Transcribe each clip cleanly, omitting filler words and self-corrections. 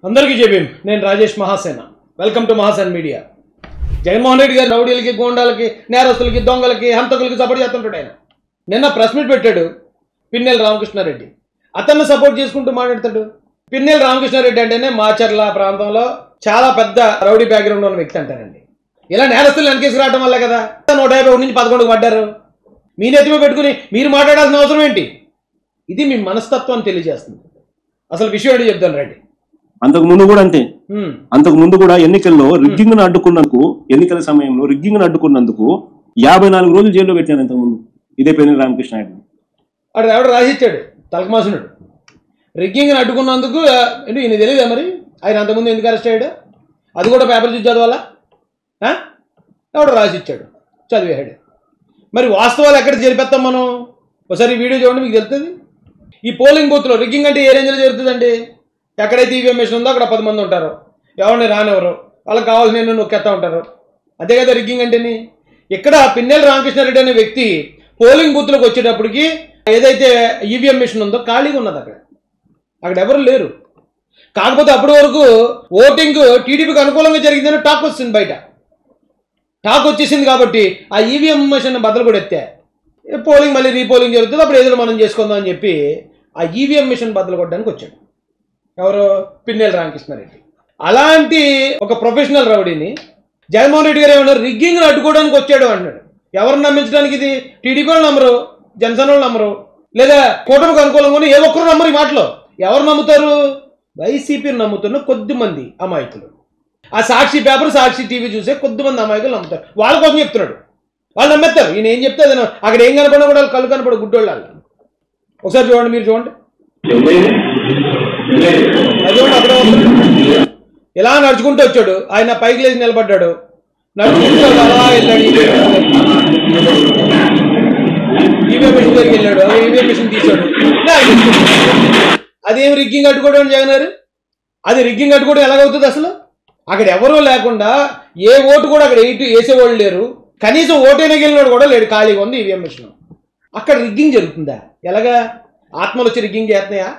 అందరికీ జేబీఎం నేను Rajesh Mahasena welcome to Mahasena media Jaganmohan Reddy గారు రౌడీలకి గోండాలకి నేరస్తులకి దొంగలకి హంతకులకి సపోర్ట్ చేస్తుంటాడు ఆయన నిన్న ప్రెస్ మీట్ పెట్టాడు పిన్నెల రామకృష్ణారెడ్డి అతన్ని సపోర్ట్ చేసుకుంటూ మాట్లాడతాడు పిన్నెల రామకృష్ణారెడ్డి అంటేనే మాచర్ల ప్రాంతంలో చాలా పెద్ద రౌడీ బ్యాక్గ్రౌండ్ ఉన్న వ్యక్తి అంటారండి ఇలా నేరస్తులు వెనకేసి రావడం వల్ల కదా 151 నుంచి 11కు పడ్డారు మీ నెత్తిలో పెట్టుకుని మీరు మాట్లాడాల్సిన అవసరం ఏంటి ఇది మీ మనస్తత్వాన్ని తెలియజేస్తుంది అసలు విషయం ఏంటి చెప్తాను రండి అంతకు ముందు కూడా అంతే అంతకు ముందు కూడా ఎన్నికల్లో రిగ్గింగ్ అడ్డుకున్నందుకు ఎన్నికల సమయంలో రిగ్గింగ్ అడ్డుకున్నందుకు 54 రోజులు జైల్లో పెట్టాను అంతకు ముందు ఇదే పిన్నెల రామకృష్ణారెడ్డి అక్కడ ఎవడు రాసిచ్చాడు తలకమాసునుడు రిగ్గింగ్ అడ్డుకున్నందుకు ఈయన తెలియదా మరి ఆయన అంతకుముందు ఎందుకు అరెస్ట్ అయ్యాడు అది కూడా పేపర్ చూసి చదవాలా ఎవడు రాసిచ్చాడు చదివేశాడు మరి వాస్తవాలు ఎక్కడ జరిపేస్తాం మనం ఒకసారి వీడియో చూడండి మీకు తెలుస్తుంది ఈ పోలింగ్ బూత్లో రిగ్గింగ్ అంటే ఏ రేంజ్లో జరుగుతుందండి ఎక్కడైతే ఈవీఎం మెషిన్ ఉందో అక్కడ 10 మంది ఉంటారు ఎవరిని రానివ్వరు వాళ్ళకి కావాల్సిన నేను నొక్కేస్తా ఉంటారు అదే కదా రిగ్గింగ్ అంటేని ఇక్కడ పిన్నెల రామకృష్ణారెడ్డి అనే వ్యక్తి పోలింగ్ బూత్లోకి వచ్చేటప్పటికి ఏదైతే ఈవీఎం మెషిన్ ఉందో ఖాళీగా ఉన్నది అక్కడ ఎవరు లేరు కాకపోతే అప్పటి వరకు ఓటింగ్ టీడీపీకి అనుకూలంగా జరిగిందని టాక్ వచ్చింది బయట టాక్ వచ్చేసింది కాబట్టి ఆ ఈవీఎం మెషిన్ బద్దలు కూడా ఎత్తే పోలింగ్ మళ్ళీ రీపోలింగ్ జరుగుతుంది అప్పుడు ఏదో మనం చేసుకుందాం అని చెప్పి ఆ ఈవీఎం మెషిన్ బద్దలు కొట్టడానికి వచ్చాడు ఎవరు పిన్నెల రామకృష్ణారెడ్డి అలాంటి ఒక ప్రొఫెషనల్ రౌడీని జగన్మోహన్ రెడ్డి గారు ఏమన్నారు రిగ్గింగ్ అడ్డుకోవడానికి వచ్చాడు అన్నాడు ఎవరిని నమ్మించడానికి ఇది టీడీపీ వాళ్ళు నమ్మరు జనసేన వాళ్ళు నమ్మరు లేదా కూటమికి అనుకూలంగా ఏ ఒక్కరు నమ్మరు ఈ మాటలో ఎవరు నమ్ముతారు వైసీపీని నమ్ముతున్న కొద్దిమంది అమాయకులు ఆ సాక్షి పేపర్ సాక్షి టీవీ చూసే కొద్దిమంది అమాయకులు నమ్ముతారు వాళ్ళ కోసం చెప్తున్నాడు వాళ్ళు నమ్మేస్తారు ఈయన ఏం చెప్తే అది అక్కడ ఏం కనపడినా కూడా కళ్ళు కనపడు గుడ్డోళ్ళు వాళ్ళు ఒకసారి చూడండి మీరు చూడండి అక్కడే వస్తాడు ఇలా నడుచుకుంటూ వచ్చాడు ఆయన పైకి లేచి నిలబడ్డాడు నడుచుకుంటూ అలా వెళ్ళాడు ఈవీఎం మెషిన్ దగ్గరికి వెళ్ళాడు ఈవీఎం మెషిన్ తీశాడు అదేం రిగ్గింగ్ అడ్డుకోవడం జగన్ గారు అది రిగ్గింగ్ అడ్డుకోవడం ఎలాగవుతుంది అసలు అక్కడ ఎవరూ లేకుండా ఏ ఓటు కూడా అక్కడ వేసేవాళ్ళు లేరు కనీసం ఓటైనా వెళ్ళినాడు కూడా లేడు ఖాళీగా ఉంది ఈవీఎం మెషిన్ అక్కడ రిగ్గింగ్ జరుగుతుందా ఎలాగా ఆత్మలు వచ్చి రిగ్గింగ్ చేస్తున్నాయా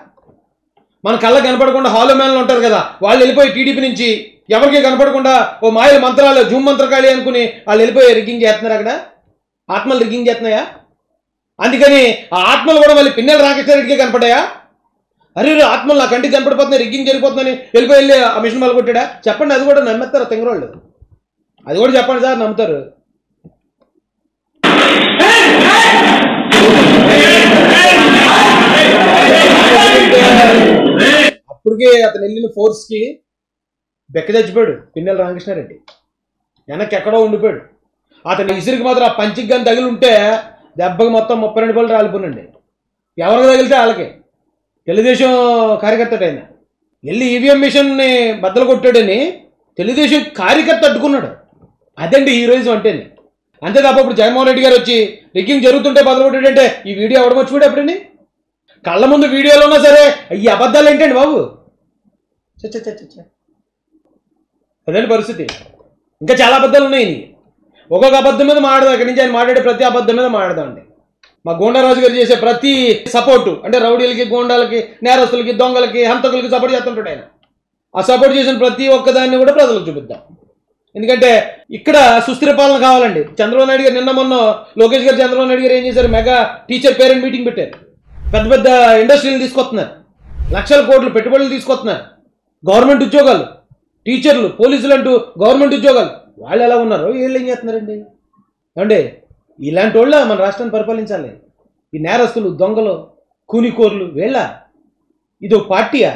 మన కళ్ళ కనపడకుండా హాలో మ్యాన్లు ఉంటారు కదా వాళ్ళు వెళ్ళిపోయి టీడీపీ నుంచి ఎవరికి కనపడకుండా ఓ మాయల మంత్రాలు జూమ్ మంత్రకాళి అనుకుని వాళ్ళు వెళ్ళిపోయి రిగ్గింగ్ చేస్తున్నారు అక్కడ ఆత్మలు రిగ్గింగ్ చేస్తున్నాయా అందుకని ఆ ఆత్మలు కూడా మళ్ళీ పిన్నెల రామకృష్ణారెడ్డికి కనపడాయా అరే ఆత్మలు నా కంటికి కనపడిపోతున్నాయి రిగ్గింగ్ జరిగిపోతుందని వెళ్ళి ఆ మిషన్ మళ్ళీ కొట్టాడా చెప్పండి అది కూడా నమ్మేస్తారు తెంగరోళ్ళు అది కూడా చెప్పండి సార్ నమ్ముతారు అప్పటికే అతను వెళ్ళిన ఫోర్స్కి బెక్క చచ్చిపోయాడు పిన్నెల రామకృష్ణారెడ్డి వెనక్కి ఎక్కడో ఉండిపోయాడు అతని ఇసురికి మాత్రం ఆ పంచికి కానీ తగిలి ఉంటే దెబ్బకి మొత్తం 32 పళ్ళు రాలిపోనండి ఎవరికి తగిలితే వాళ్ళకి తెలుగుదేశం కార్యకర్త ఆయన వెళ్ళి ఈవీఎం మిషన్ని బద్దలు కొట్టాడని తెలుగుదేశం కార్యకర్త అడ్డుకున్నాడు అదండి హీరోయిజం అంటేనే అంతే తప్ప ఇప్పుడు జగన్మోహన్ రెడ్డి గారు వచ్చి రిగ్గింగ్ జరుగుతుంటే బద్దలు కొట్టాడంటే ఈ వీడియో ఎవడ మర్చిపోయాడు ఎప్పుడండి కళ్ళ ముందు వీడియోలో ఉన్నా సరే ఈ అబద్ధాలు ఏంటండి బాబు అదండి పరిస్థితి ఇంకా చాలా అబద్ధాలు ఉన్నాయి ఒక్కొక్క అబద్ధం మీద మాట్లాడదాం ఇక్కడి నుంచి ఆయన మాట్లాడే ప్రతి అబద్ధం మీద మాట్లాడదామండి మా గోండారాజు గారు చేసే ప్రతి సపోర్టు అంటే రౌడీలకి గోండాలకి నేరస్తులకి దొంగలకి హంతకులకి సపోర్ట్ చేస్తుంటాడు ఆయన ఆ సపోర్ట్ చేసిన ప్రతి ఒక్కదాన్ని కూడా ప్రజలకు చూపిద్దాం ఎందుకంటే ఇక్కడ సుస్థిర పాలన కావాలండి చంద్రబాబు నాయుడు గారు నిన్న మొన్న లోకేష్ గారు చంద్రబాబు నాయుడు గారు ఏం చేశారు మెగా టీచర్ పేరెంట్ మీటింగ్ పెట్టారు పెద్ద పెద్ద ఇండస్ట్రీలు తీసుకొస్తున్నారు లక్షల కోట్లు పెట్టుబడులు తీసుకొస్తున్నారు గవర్నమెంట్ ఉద్యోగాలు టీచర్లు పోలీసులు అంటూ గవర్నమెంట్ ఉద్యోగాలు వాళ్ళు ఎలా ఉన్నారు వీళ్ళు ఏం చేస్తున్నారండి ఏమండి ఇలాంటి వాళ్ళ మన రాష్ట్రాన్ని పరిపాలించాలి ఈ నేరస్తులు దొంగలు కూనికోర్లు వీళ్ళ ఇది ఒక పార్టీయా